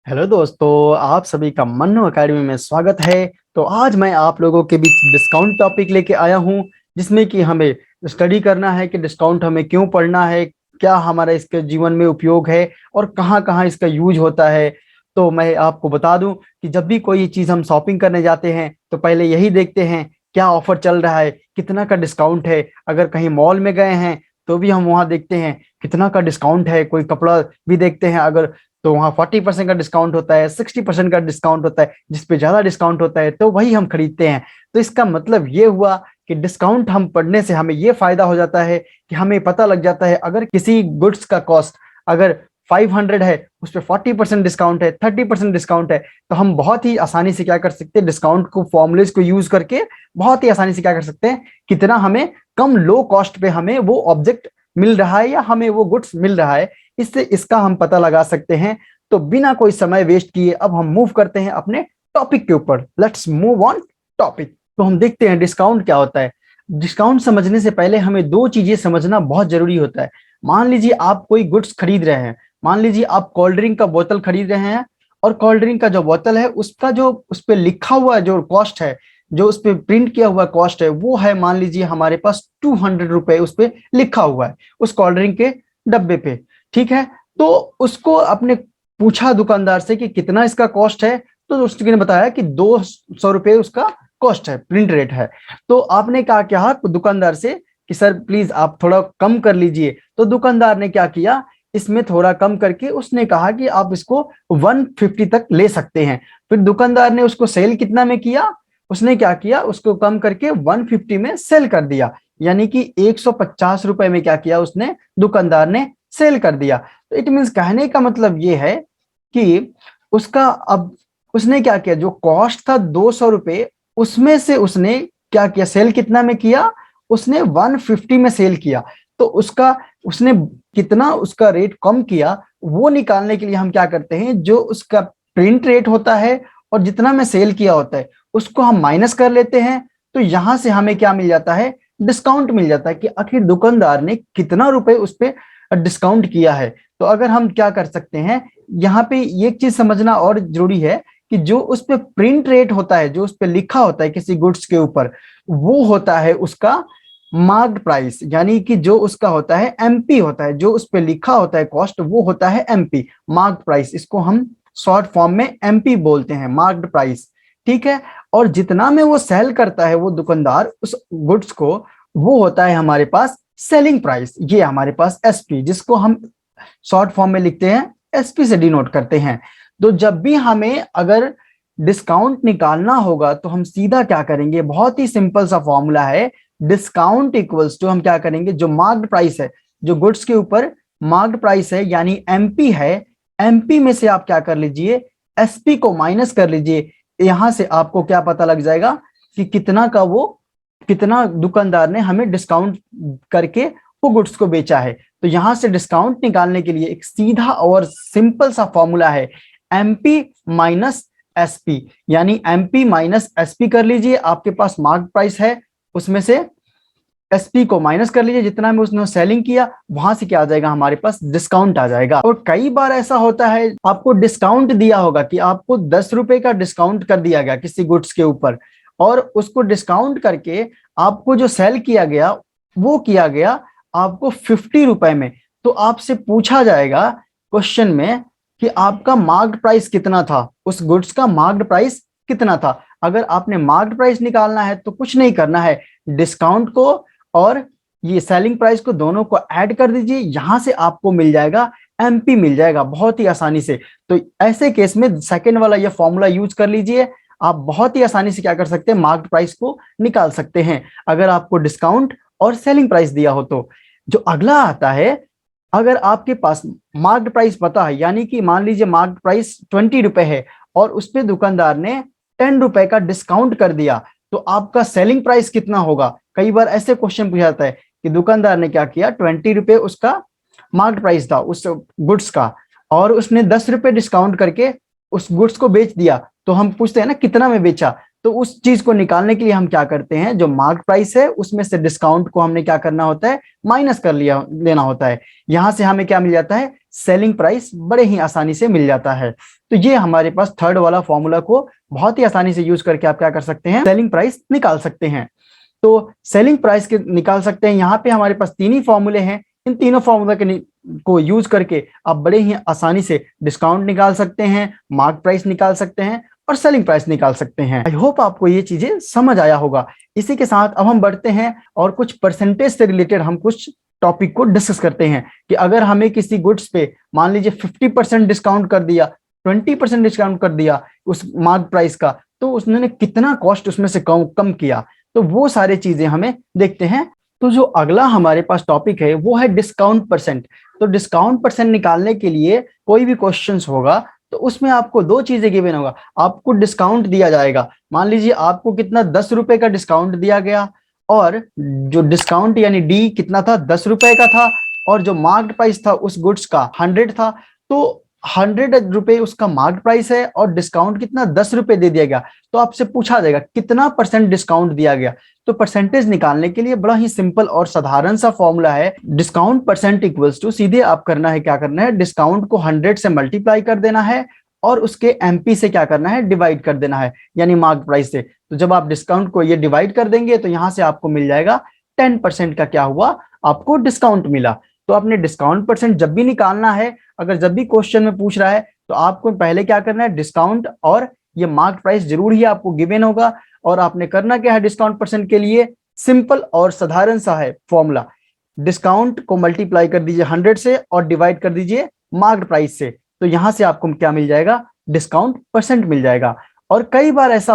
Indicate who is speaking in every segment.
Speaker 1: Hello दोस्तों, आप सभी का मन्नू एकेडमी में स्वागत है। तो आज मैं आप लोगों के बीच डिस्काउंट टॉपिक लेके आया हूं, जिसमें कि हमें स्टडी करना है कि डिस्काउंट हमें क्यों पढ़ना है, क्या हमारा इसके जीवन में उपयोग है और कहाँ कहाँ इसका यूज होता है। तो मैं आपको बता दूं कि जब भी कोई चीज़ हम शॉपिंग करने जाते हैं तो पहले यही देखते हैं क्या ऑफर चल रहा है, कितना का डिस्काउंट है। अगर कहीं मॉल में गए हैं तो भी हम वहाँ देखते हैं कितना का डिस्काउंट है। कोई कपड़ा भी देखते हैं अगर, तो वहाँ 40% का डिस्काउंट होता है, 60% का डिस्काउंट होता है। जिस पे ज्यादा डिस्काउंट होता है तो वही हम खरीदते हैं। तो इसका मतलब ये हुआ कि डिस्काउंट हम पढ़ने से हमें ये फायदा हो जाता है कि हमें पता लग जाता है अगर किसी गुड्स का कॉस्ट अगर 500 है, उस पर 40% डिस्काउंट है, 30% डिस्काउंट है, तो हम बहुत ही आसानी से क्या कर सकते हैं, डिस्काउंट को फॉर्मुलेज को यूज करके बहुत ही आसानी से क्या कर सकते हैं, कितना हमें कम लो कॉस्ट पे हमें वो ऑब्जेक्ट मिल रहा है या हमें वो गुड्स मिल रहा है। इससे इसका हम पता लगा सकते हैं। तो बिना कोई समय वेस्ट किए अब हम मूव करते हैं अपने टॉपिक के ऊपर। Let's move on topic. तो हम देखते हैं डिस्काउंट क्या होता है। डिस्काउंट समझने से पहले हमें दो चीजें समझना बहुत जरूरी होता है। मान लीजिए आप कोई गुड्स खरीद रहे हैं, मान लीजिए आप कोल्ड ड्रिंक का बोतल खरीद रहे हैं, और कोल्ड ड्रिंक का जो बोतल है उसका जो उस पर लिखा हुआ जो कॉस्ट है, जो उस पर प्रिंट किया हुआ कॉस्ट है, वो है मान लीजिए हमारे पास 200 रुपए उस पर लिखा हुआ है उस कोल्ड ड्रिंक के डब्बे पे। ठीक है। तो उसको आपने पूछा दुकानदार से कि कितना इसका कॉस्ट है, तो उसने बताया कि 200 रुपये उसका कॉस्ट है, प्रिंट रेट है। तो आपने क्या दुकानदार से कि सर प्लीज आप थोड़ा कम कर लीजिए। तो दुकानदार ने क्या किया, इसमें थोड़ा कम करके उसने कहा कि आप इसको 150 तक ले सकते हैं। फिर दुकानदार ने उसको सेल कितना में किया, उसने क्या किया, उसको कम करके 150 में सेल कर दिया। यानी कि 150 रुपए में क्या किया उसने, दुकानदार ने सेल कर दिया। तो इट मीन्स कहने का मतलब ये है कि उसका अब उसने क्या किया, जो कॉस्ट था 200 रुपये, उसमें से उसने क्या किया, सेल कितना में किया, उसने 150 में सेल किया। तो उसका उसने कितना उसका रेट कम किया, वो निकालने के लिए हम क्या करते हैं, जो उसका प्रिंट रेट होता है और जितना में सेल किया होता है उसको हम माइनस कर लेते हैं। तो यहां से हमें क्या मिल जाता है, डिस्काउंट मिल जाता है कि आखिर दुकानदार ने कितना रुपए उस पर डिस्काउंट किया है। तो अगर हम क्या कर सकते हैं, यहाँ पे एक चीज समझना और जरूरी है कि जो उस पे प्रिंट रेट होता है, जो उस पे लिखा होता है किसी गुड्स के ऊपर, वो होता है उसका मार्क्ड प्राइस। यानी कि जो उसका होता है एमपी होता है, जो उस पे लिखा होता है कॉस्ट, वो होता है एमपी, मार्क्ड प्राइस। इसको हम शॉर्ट फॉर्म में एमपी बोलते हैं, मार्क्ड प्राइस। ठीक है। और जितना में वो सेल करता है वो दुकानदार उस गुड्स को, वो होता है हमारे पास सेलिंग प्राइस। ये हमारे पास एसपी, जिसको हम शॉर्ट फॉर्म में लिखते हैं, एसपी से डिनोट करते हैं। तो जब भी हमें अगर डिस्काउंट निकालना होगा तो हम सीधा क्या करेंगे, बहुत ही सिंपल सा फॉर्मूला है, डिस्काउंट इक्वल्स टू, हम क्या करेंगे, जो मार्क्ड प्राइस है, जो गुड्स के ऊपर मार्क्ड प्राइस है यानी एमपी है, एमपी में से आप क्या कर लीजिए, एसपी को माइनस कर लीजिए। यहां से आपको क्या पता लग जाएगा कि कितना दुकानदार ने हमें डिस्काउंट करके वो गुड्स को बेचा है। तो यहां से डिस्काउंट निकालने के लिए एक सीधा और सिंपल सा फॉर्मूला है, एमपी माइनस एसपी। यानी एमपी माइनस एसपी कर लीजिए, आपके पास मार्क प्राइस है, उसमें से एसपी को माइनस कर लीजिए, जितना में उसने सेलिंग किया, वहां से क्या आ जाएगा, हमारे पास डिस्काउंट आ जाएगा। और कई बार ऐसा होता है, आपको डिस्काउंट दिया होगा कि आपको 10 रुपए का डिस्काउंट कर दिया गया किसी गुड्स के ऊपर, और उसको डिस्काउंट करके आपको जो सेल किया गया वो किया गया आपको 50 रुपए में। तो आपसे पूछा जाएगा क्वेश्चन में कि आपका मार्क्ड प्राइस कितना था, उस गुड्स का मार्क्ड प्राइस कितना था। अगर आपने मार्क्ड प्राइस निकालना है तो कुछ नहीं करना है, डिस्काउंट को और ये सेलिंग प्राइस को दोनों को ऐड कर दीजिए, यहां से आपको मिल जाएगा एमपी, मिल जाएगा बहुत ही आसानी से। तो ऐसे केस में सेकंड वाला ये फॉर्मूला यूज कर लीजिए, आप बहुत ही आसानी से क्या कर सकते हैं, मार्क्ड प्राइस को निकाल सकते हैं अगर आपको डिस्काउंट और सेलिंग प्राइस दिया हो तो। जो अगला आता है, अगर आपके पास मार्क्ड प्राइस पता है, यानी कि मान लीजिए मार्क्ड प्राइस 20 रुपए है और उस पर दुकानदार ने 10 रुपए का डिस्काउंट कर दिया, तो आपका सेलिंग प्राइस कितना होगा। कई बार ऐसे क्वेश्चन पूछा जाता है कि दुकानदार ने क्या किया, 20 रुपए उसका मार्क्ड प्राइस था उस गुड्स का, और उसने 10 रुपए डिस्काउंट करके उस गुड्स को बेच दिया। तो हम पूछते हैं ना कितना में बेचा, तो उस चीज को निकालने के लिए हम क्या करते हैं, जो मार्क प्राइस है उसमें से डिस्काउंट को हमने क्या करना होता है, माइनस कर लिया लेना होता है। यहां से हमें क्या मिल जाता है, सेलिंग प्राइस बड़े ही आसानी से मिल जाता है। तो ये हमारे पास थर्ड वाला फॉर्मूला को बहुत ही आसानी से यूज करके आप क्या कर सकते हैं, सेलिंग प्राइस निकाल सकते हैं। तो सेलिंग प्राइस के निकाल सकते हैं। यहाँ पे हमारे पास तीन ही फॉर्मूले हैं, इन तीनों फॉर्मूला के को यूज करके आप बड़े ही आसानी से डिस्काउंट निकाल सकते हैं, मार्क प्राइस निकाल सकते हैं और सेलिंग प्राइस निकाल सकते हैं। आई होप आपको ये चीजें समझ आया होगा। इसी के साथ अब हम बढ़ते हैं और कुछ परसेंटेज से रिलेटेड हम कुछ टॉपिक को डिस्कस करते हैं कि अगर हमें किसी गुड्स पे मान लीजिए 50% डिस्काउंट कर दिया, 20% डिस्काउंट कर दिया उस मार्क प्राइस का, तो उसने कितना कॉस्ट उसमें से कम किया, तो वो सारी चीजें हमें देखते हैं। तो जो अगला हमारे पास टॉपिक है वो है डिस्काउंट परसेंट। तो डिस्काउंट परसेंट निकालने के लिए कोई भी क्वेश्चंस होगा तो उसमें आपको दो चीजें गिवन होगा। आपको डिस्काउंट दिया जाएगा, मान लीजिए आपको कितना 10 रुपए का डिस्काउंट दिया गया, और जो डिस्काउंट यानी डी कितना था, 10 रुपए का था, और जो मार्क्ड प्राइस था उस गुड्स का 100 था। तो 100 रुपए उसका मार्क प्राइस है और डिस्काउंट कितना 10 रुपए दे दिया गया। तो आपसे पूछा जाएगा कितना परसेंट डिस्काउंट दिया गया। तो परसेंटेज निकालने के लिए बड़ा ही सिंपल और साधारण सा फॉर्मूला है, डिस्काउंट परसेंट इक्वल्स टू, सीधे आप करना है, क्या करना है, डिस्काउंट को 100 से मल्टीप्लाई कर देना है और उसके एमपी से क्या करना है, डिवाइड कर देना है, यानी मार्क प्राइस से। तो जब आप डिस्काउंट को ये डिवाइड कर देंगे तो यहां से आपको मिल जाएगा 10% का क्या हुआ, आपको डिस्काउंट मिला। तो आपने डिस्काउंट परसेंट जब भी निकालना है, अगर जब भी क्वेश्चन में पूछ रहा है, तो आपको पहले क्या करना है, डिस्काउंट और ये मार्क प्राइस जरूर ही आपको गिवन होगा। और आपने करना क्या है डिस्काउंट परसेंट के लिए, सिंपल और साधारण सा है फॉर्मूला, डिस्काउंट को मल्टीप्लाई कर दीजिए 100 से और डिवाइड कर दीजिए मार्क प्राइस से। तो यहां से आपको क्या मिल जाएगा, डिस्काउंट परसेंट मिल जाएगा। और कई बार ऐसा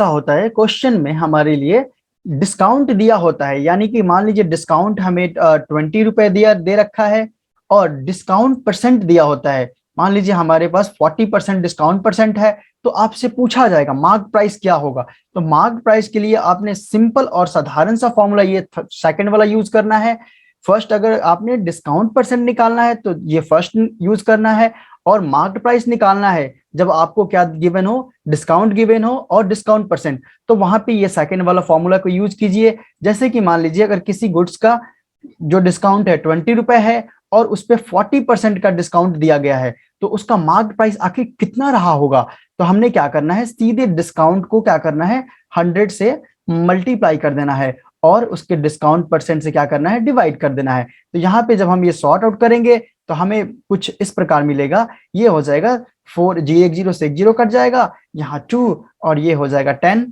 Speaker 1: होता है क्वेश्चन में हमारे लिए डिस्काउंट दिया होता है, यानी कि मान लीजिए डिस्काउंट हमें 20 रुपए दिया दे रखा है और डिस्काउंट परसेंट दिया होता है, मान लीजिए हमारे पास 40% डिस्काउंट परसेंट है। तो आपसे पूछा जाएगा मार्क प्राइस क्या होगा। तो मार्क प्राइस के लिए आपने सिंपल और साधारण सा फॉर्मूला ये सेकंड वाला यूज करना है। फर्स्ट अगर आपने डिस्काउंट परसेंट निकालना है तो ये फर्स्ट यूज करना है, और मार्क प्राइस निकालना है जब आपको क्या गिवन हो, डिस्काउंट गिवन हो और डिस्काउंट परसेंट, तो वहां पे ये सेकंड वाला फॉर्मूला को यूज कीजिए। जैसे कि मान लीजिए अगर किसी गुड्स का जो डिस्काउंट है 20 रुपए है और उस पर 40% का डिस्काउंट दिया गया है, तो उसका मार्क प्राइस आखिर कितना रहा होगा। तो हमने क्या करना है, सीधे डिस्काउंट को क्या करना है, 100 से मल्टीप्लाई कर देना है और उसके डिस्काउंट परसेंट से क्या करना है, डिवाइड कर देना है। तो यहाँ पे जब हम ये सॉर्ट आउट करेंगे तो हमें कुछ इस प्रकार मिलेगा, ये हो जाएगा 4, एक जीरो से एक जीरो कट जाएगा, यहाँ 2 और ये हो जाएगा 10,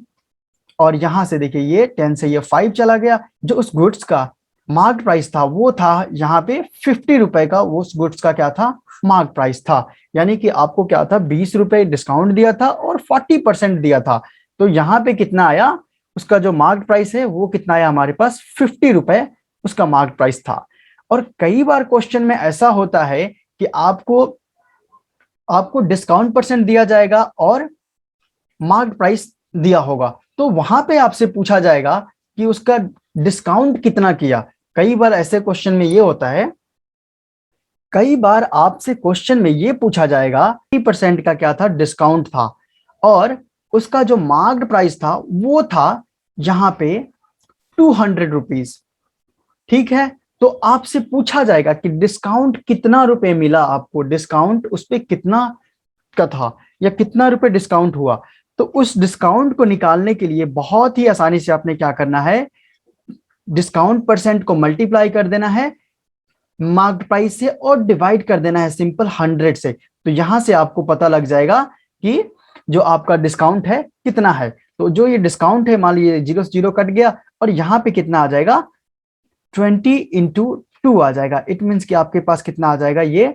Speaker 1: और यहां से देखिए ये 10 से ये 5 चला गया। जो उस गुड्स का मार्क प्राइस था वो था यहाँ पे 50 रुपए का, वो उस गुड्स का क्या था, मार्क प्राइस था। यानी कि आपको क्या था, 20 रुपए डिस्काउंट दिया था और 40% दिया था। तो यहाँ पे कितना आया, उसका जो मार्क प्राइस है वो कितना आया हमारे पास, 50 रुपए उसका मार्क प्राइस था। और कई बार क्वेश्चन में ऐसा होता है कि आपको डिस्काउंट परसेंट दिया जाएगा और मार्क प्राइस दिया होगा, तो वहां पे आपसे पूछा जाएगा कि उसका डिस्काउंट कितना किया। कई बार ऐसे क्वेश्चन में ये होता है, कई बार आपसे क्वेश्चन में ये पूछा जाएगा 30% का क्या था, डिस्काउंट था, और उसका जो मार्क्ड प्राइस था वो था यहां पे 200 रुपीज। ठीक है, तो आपसे पूछा जाएगा कि डिस्काउंट कितना रुपए मिला आपको, डिस्काउंट उस पर कितना का था या कितना रुपए डिस्काउंट हुआ। तो उस डिस्काउंट को निकालने के लिए बहुत ही आसानी से आपने क्या करना है, डिस्काउंट परसेंट को मल्टीप्लाई कर देना है मार्क प्राइस से और डिवाइड कर देना है सिंपल 100 से। तो यहां से आपको पता लग जाएगा कि जो आपका डिस्काउंट है कितना है। तो जो ये डिस्काउंट है, मान लीजिए 0 से 0 कट गया और यहाँ पे कितना आ जाएगा, 20 इंटू 2 आ जाएगा। इट मीन्स कि आपके पास कितना आ जाएगा, ये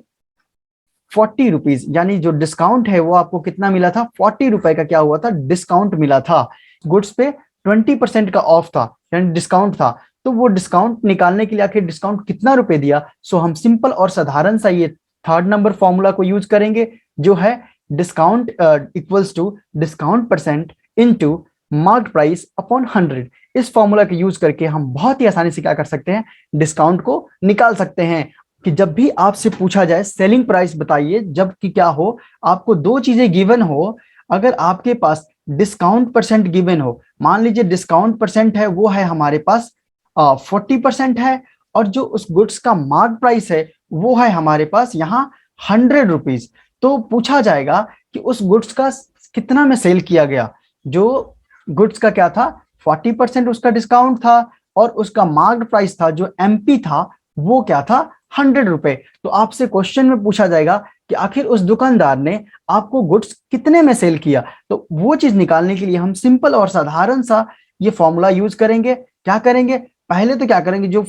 Speaker 1: 40 रुपीज, यानी जो डिस्काउंट है वो आपको कितना मिला था, 40 रुपए का क्या हुआ था, डिस्काउंट मिला था। गुड्स पे 20% का ऑफ था यानी डिस्काउंट था। तो वो डिस्काउंट निकालने के लिए आखिर डिस्काउंट कितना रुपए दिया, सो हम सिंपल और साधारण सा ये थर्ड नंबर फॉर्मूला को यूज करेंगे, जो है discount equals to discount percent into mark price upon 100। इस फॉर्मूला को यूज करके हम बहुत ही आसानी से क्या कर सकते हैं, डिस्काउंट को निकाल सकते हैं। कि जब भी आपसे पूछा जाए सेलिंग प्राइस बताइए, जब कि क्या हो, आपको दो चीजें गिवन हो, अगर आपके पास डिस्काउंट परसेंट गिवन हो, मान लीजिए डिस्काउंट परसेंट है वो है हमारे पास 40% है, और जो उस गुड्स का मार्क प्राइस है वो है हमारे पास यहाँ 100 रुपीज। तो पूछा जाएगा कि उस गुड्स का कितना में सेल किया गया। जो गुड्स का क्या था, 40% उसका डिस्काउंट था, और उसका मार्क्ड प्राइस था जो एमपी था वो क्या था, 100 रुपए। तो आपसे क्वेश्चन में पूछा जाएगा कि आखिर उस दुकानदार ने आपको गुड्स कितने में सेल किया। तो वो चीज निकालने के लिए हम सिंपल और साधारण सा ये फॉर्मूला यूज करेंगे। क्या करेंगे, पहले तो क्या करेंगे, जो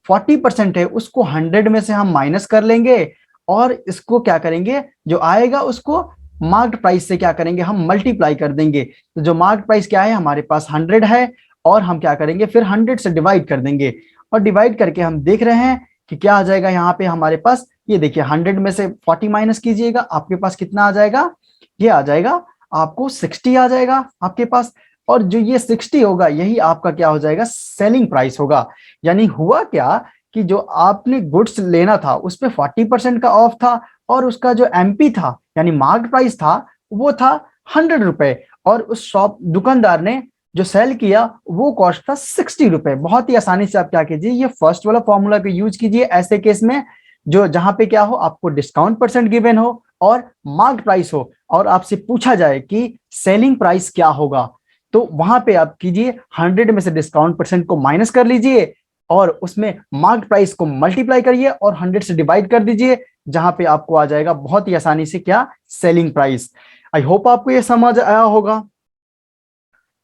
Speaker 1: 40% है उसको 100 में से हम माइनस कर लेंगे, और इसको क्या करेंगे, जो आएगा उसको मार्क्ड प्राइस से क्या करेंगे, हम मल्टीप्लाई कर देंगे। तो जो मार्क्ड प्राइस क्या है, हमारे पास 100 है, और हम क्या करेंगे, फिर 100 से डिवाइड कर देंगे, और डिवाइड करके हम देख रहे हैं कि क्या आ जाएगा यहाँ पे हमारे पास। ये देखिए 100 में से 40 माइनस कीजिएगा, आपके पास कितना आ जाएगा, ये आ जाएगा आपको 60 आ जाएगा आपके पास। और जो ये 60 होगा यही आपका क्या हो जाएगा, सेलिंग प्राइस होगा। यानी हुआ क्या कि जो आपने गुड्स लेना था उस पर 40% का ऑफ था, और उसका जो एमपी था यानी मार्क प्राइस था वो था 100 रुपए, और उस शॉप दुकानदार ने जो सेल किया वो कॉस्ट था 60 रुपए। बहुत ही आसानी से आप क्या कीजिए, ये फर्स्ट वाला फॉर्मूला को यूज कीजिए ऐसे केस में, जो जहां पे क्या हो, आपको डिस्काउंट परसेंट गिवन हो और मार्क प्राइस हो, और आपसे पूछा जाए कि सेलिंग प्राइस क्या होगा। तो वहां पे आप कीजिए 100 में से डिस्काउंट परसेंट को माइनस कर लीजिए, और उसमें मार्क प्राइस को मल्टीप्लाई करिए और 100 से डिवाइड कर दीजिए, जहां पे आपको आ जाएगा बहुत ही आसानी से क्या, सेलिंग प्राइस। आई होप आपको ये समझ आया होगा।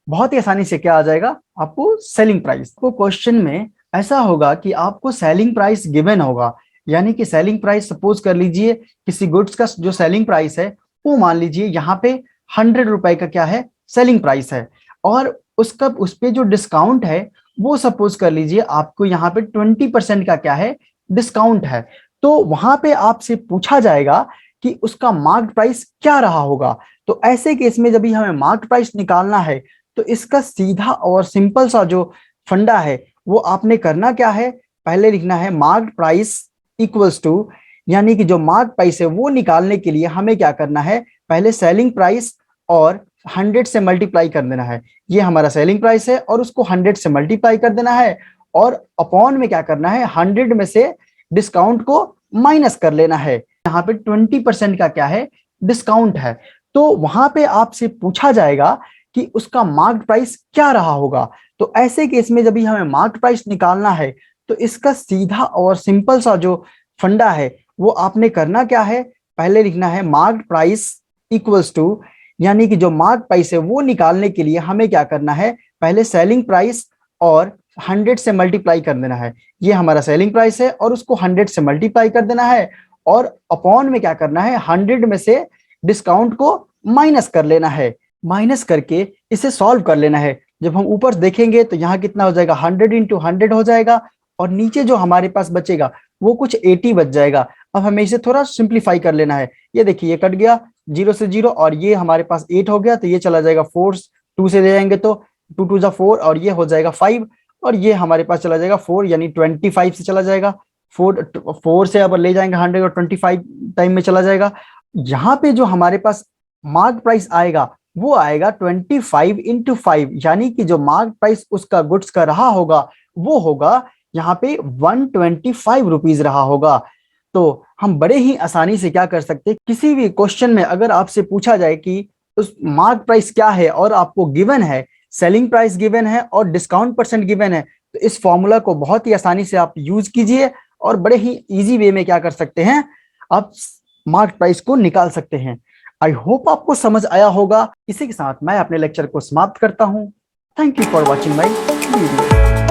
Speaker 1: बहुत ही आसानी से क्या आ जाएगा आपको, सेलिंग प्राइस। तो क्वेश्चन में ऐसा होगा कि आपको सेलिंग प्राइस गिवन होगा, यानी कि सेलिंग प्राइस सपोज कर लीजिए किसी गुड्स का जो सेलिंग प्राइस है वो मान लीजिए यहाँ पे 100 रुपए का क्या है, सेलिंग प्राइस है, और उसका उस पे जो डिस्काउंट है वो सपोज कर लीजिए आपको यहाँ पे 20% का क्या है, डिस्काउंट है। तो वहां पे आपसे पूछा जाएगा कि उसका मार्क प्राइस क्या रहा होगा। तो ऐसे केस में जब भी हमें मार्क प्राइस निकालना है, तो इसका सीधा और सिंपल सा जो फंडा है वो आपने करना क्या है, पहले लिखना है मार्क प्राइस इक्वल्स टू, यानी कि जो मार्क प्राइस है वो निकालने के लिए हमें क्या करना है, पहले सेलिंग प्राइस और 100 से मल्टीप्लाई कर देना है। ये हमारा सेलिंग प्राइस है और उसको 100 से मल्टीप्लाई कर देना है, और अपॉन में क्या करना है, 100 में से डिस्काउंट को माइनस कर लेना है। यहाँ पे 20% का क्या है, डिस्काउंट है। तो वहां पे आपसे पूछा जाएगा कि उसका मार्क प्राइस क्या रहा होगा। तो ऐसे केस में जब भी हमें मार्क प्राइस निकालना है, तो इसका सीधा और सिंपल सा जो फंडा है वो आपने करना क्या है, पहले लिखना है मार्क प्राइस इक्वल्स टू, यानी कि जो मार्क प्राइस है वो निकालने के लिए हमें क्या करना है, पहले सेलिंग प्राइस और 100 से मल्टीप्लाई कर देना है। ये हमारा सेलिंग प्राइस है और उसको 100 से मल्टीप्लाई कर देना है, और अपॉन में क्या करना है, 100 में से डिस्काउंट को माइनस कर लेना है। माइनस करके इसे सॉल्व कर लेना है। जब हम ऊपर देखेंगे तो यहाँ कितना हो जाएगा, 100 इंटू 100 हो जाएगा, और नीचे जो हमारे पास बचेगा वो कुछ 80 बच जाएगा। अब हमें इसे थोड़ा सिंप्लीफाई कर लेना है। ये देखिए ये कट गया 0 से 0, और ये हमारे पास 8 हो गया, तो ये चला जाएगा 4, 2 से ले जाएंगे तो 2 2 जा 4, और ये हो जाएगा 5, और ये हमारे पास चला जाएगा 4, यानी 25 से चला जाएगा। 4 से अब ले जाएंगे 100 और 25 टाइम में चला जाएगा। यहाँ पे जो हमारे पास मार्क प्राइस आएगा वो आएगा 25 इंटू 5, यानी कि जो मार्क प्राइस उसका गुड्स का रहा होगा वो होगा यहाँ पे 125 रुपीज रहा होगा। तो हम बड़े ही आसानी से क्या कर सकते हैं, किसी भी क्वेश्चन में अगर आपसे पूछा जाए कि उस मार्क प्राइस क्या है और आपको गिवन है सेलिंग प्राइस गिवन है और डिस्काउंट परसेंट गिवन है, तो इस फॉर्मूला को बहुत ही आसानी से आप यूज कीजिए, और बड़े ही इजी वे में क्या कर सकते हैं, आप मार्क प्राइस को निकाल सकते हैं। आई होप आपको समझ आया होगा। इसी के साथ मैं अपने लेक्चर को समाप्त करता हूं। Thank you for watching my video.